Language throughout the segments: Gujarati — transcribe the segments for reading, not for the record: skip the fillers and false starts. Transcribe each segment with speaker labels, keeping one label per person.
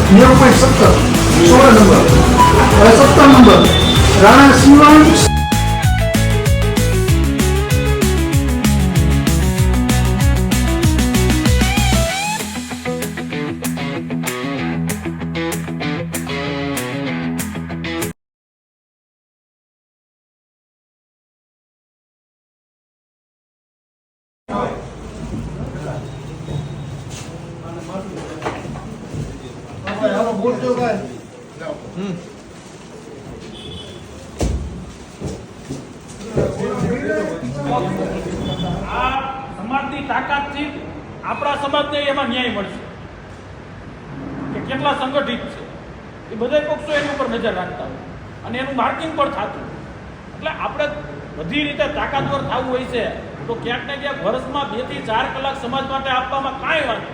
Speaker 1: 90.70 16 નંબર 17 નંબર રાણા શિવાંગ બોલજો કાય
Speaker 2: આ સમાજની તાકાતથી આપણા સમાજને એમાં ન્યાય મળશે કે કેટલા સંગઠિત છે એ બધા પક્ષો એની ઉપર નજર રાખતા હોય અને એનું માર્કિંગ પણ થતું. એટલે આપણે બધી રીતે તાકાતવર થવું હોય છે તો ક્યાંક ને ક્યાંક વર્ષમાં 2 થી 4 કલાક સમાજ માટે આપવામાં કાંઈ વાંધો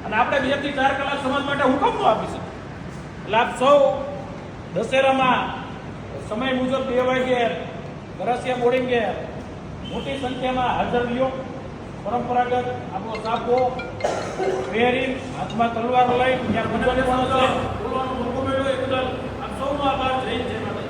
Speaker 2: અને આપણે 2 થી 4 કલાક સમાજ માટે હુકમ ન આપી શકીએ. એટલે આપ સૌ દશેરામાં સમય મુજબ 2 વાગે ગરાસિયા બોર્ડિંગે મોટી સંખ્યામાં હાજર લ્યો. પરંપરાગત આપણો સાપો પહેરી હાથમાં તલવાર લઈ ત્યાં બોલવાનો મોકો મળ્યો એ બદલ આપ સૌનો આભાર. જય જય માતાજી.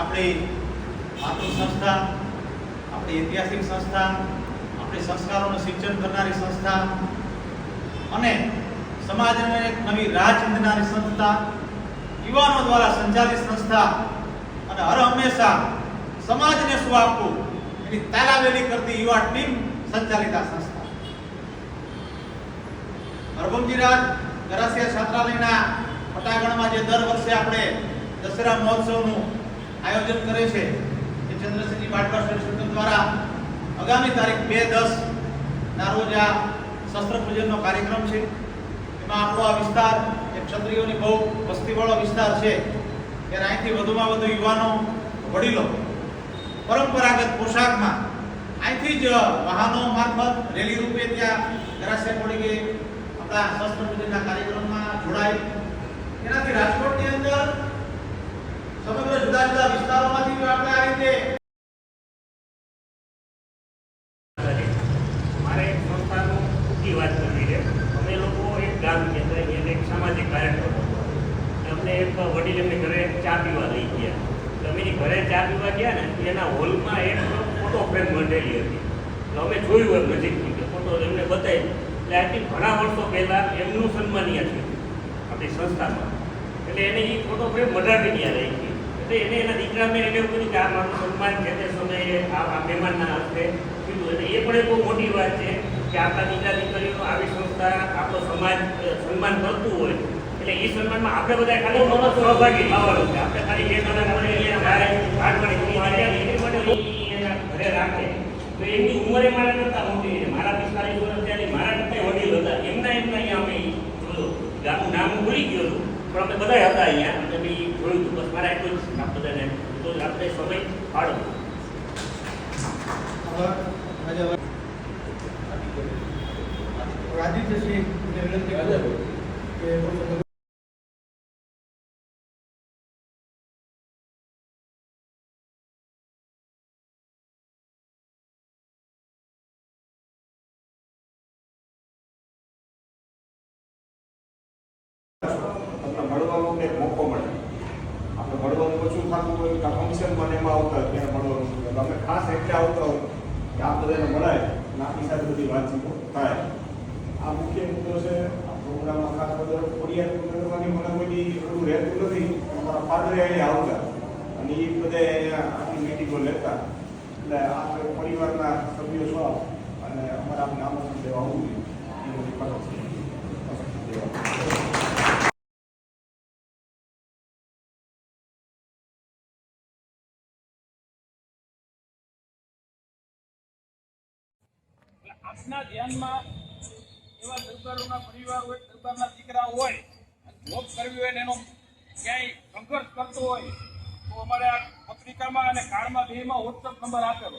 Speaker 3: આપણી માતૃ સંસ્થા, આપણી ઐતિહાસિક સંસ્થા, આપણી સંસ્કારોનું સિંચન કરનારી સંસ્થા અને સમાજને એક નવી રાહ ચીંધનારી સંસ્થા, યુવાનો દ્વારા સંચાલિત સંસ્થા અને હર હંમેશા સમાજને શું આપવું એની તાલાવેલી કરતી યુવા ટીમ સંચાલિત આ સંસ્થા. હરભંગજીરાજ ગરાસિયા છાત્રાલયના પટાગણમાં જે દર વર્ષે આપણે દશેરા મહોત્સવનું આયોજન કરે છે એ ચંદ્રસિંહજી બાટવા સંસ્થા દ્વારા આગામી તારીખ 2/10 ના રોજ આ શસ્ત્ર પૂજનનો કાર્યક્રમ છે. એમાં આપણો આ વિસ્તાર એક ક્ષત્રિયોની બહુ વસ્તીવાળો વિસ્તાર છે ત્યારે અહીંથી વધુમાં વધુ યુવાનો વડીલો પરંપરાગત પોશાકમાં અહીંથી જ વાહનો મારફત રેલી રૂપે ત્યાં ગરાસિયા બોર્ડિંગે આપણા શસ્ત્ર પૂજનના કાર્યક્રમમાં જોડાય. એનાથી રાજકોટની અંદર સમગ્ર જુદા જુદા વિસ્તારોમાંથી જો આપણે આ રીતે
Speaker 4: મારે એક સંસ્થાનું ટૂંકી વાત કરવી છે. અમે લોકો એક ગામ કેન્દ્ર એક સામાજિક કાર્યક્રમ હતો. અમને એક વડીલ એમને ઘરે ચા પીવા લઈ ગયા. અમે એની ઘરે ચા પીવા ગયા ને એના હોલમાં એક ફોટો ફ્રેમ મંડેલી હતી. એટલે અમે જોયું એમ નજીકથી કે ફોટો એમને બતાવી. એટલે આથી ઘણા વર્ષો પહેલાં એમનું સન્માનીય થયું આપણી સંસ્થામાં. એટલે એને એ ફોટો ફ્રેમ મઢાવી ત્યાં રહી ગઈ. એટલે એને એના દીકરાને એને એવું કીધું કે આ મારું સન્માન છે તે સમયે આ મહેમાનના હસ્તે કીધું. એટલે એ પણ એક બહુ મોટી વાત છે કે આપણા દીકરા દીકરીઓ આવી સંસ્થા આપણો સમાજ સન્માન કરતું હોય એટલે એ સન્માનમાં આપણે બધા ખાલી સહભાગી થવાનું છે. આપણે ખાલી જે એના ઘરે રાખે તો એની ઉંમરે મારા કરતાં મોટી છે. મારા 45 વર્ષ ત્યારે મારા કરતાં વડીલ હતા. એમના અહીંયા અમે જોયું. ગામનું નામ ભૂલી ગયો હતું પણ અમે બધા હતા અહીંયા અને મેં જોયું હતું. બસ મારા એટલું જ આપ બધાને તો આપણે સમય પાડો.
Speaker 1: આદિત્યસિંહ વિનંતી કરું કે
Speaker 5: મળવાનો એક મોકો મળે. આપણે મળવાનું ઓછું થતું હોય કે ફંક્શનમાં એમાં આવતા ત્યારે મળવાનું અમે ખાસ એટલે આવતા હોય કે આ બધાને મળાય અને આપણી સાથે બધી વાતચીતો થાય. આ મુખ્ય મુદ્દો છે. આ પ્રોગ્રામમાં ખાસ બધા ખોડિયાર કરવાની મને કોઈ એટલું રહેતું નથી. અમારા ફાધરે અહીંયા આવતા અને એ બધા અહીંયા આટલી મિટિંગો લેતા. એટલે આપણે પરિવારના સભ્યો છો અને અમારા આપણે આમંત્રણ દેવા આવવું જોઈએ એ બધી ફરજ છે.
Speaker 2: આપના ધ્યાનમાં એવા દરબારોના પરિવાર હોય, દરબારના દીકરા હોય, જોબ કરવી હોય ને એનો ક્યાંય સંઘર્ષ કરતો હોય તો અમારે આ પત્રિકામાં અને કાર્ડમાં બેમાં WhatsApp નંબર આપેલો.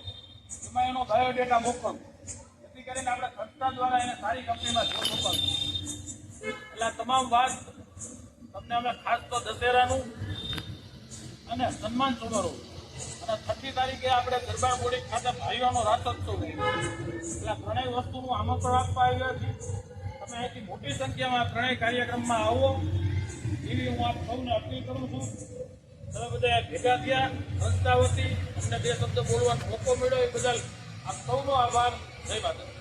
Speaker 2: એમાં એનો બાયોડેટા મોકલવો, જેથી કરીને આપણે સંસ્થા દ્વારા એને સારી કંપનીમાં જોબ મોકલવું. એટલે આ તમામ વાત તમને અમે ખાસ તો દશેરાનું અને સન્માન સમારોહ અને 30 તારીખે આપણે દરબાર બોડી ખાતે ભાઈઓનો રાસોત્સવ એટલે ત્રણેય વસ્તુનું આમંત્રણ આપવા આવ્યા છીએ. તમે અહીંથી મોટી સંખ્યામાં ત્રણેય કાર્યક્રમમાં આવો એવી હું આપ સૌને અપીલ કરું છું. તમે બધા ભેગા થયા સંસ્થા વતી અમને 2 શબ્દ બોલવાનો મોકો મળ્યો એ બદલ આપ સૌનો આભાર. જય માતા.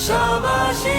Speaker 6: शाबाशी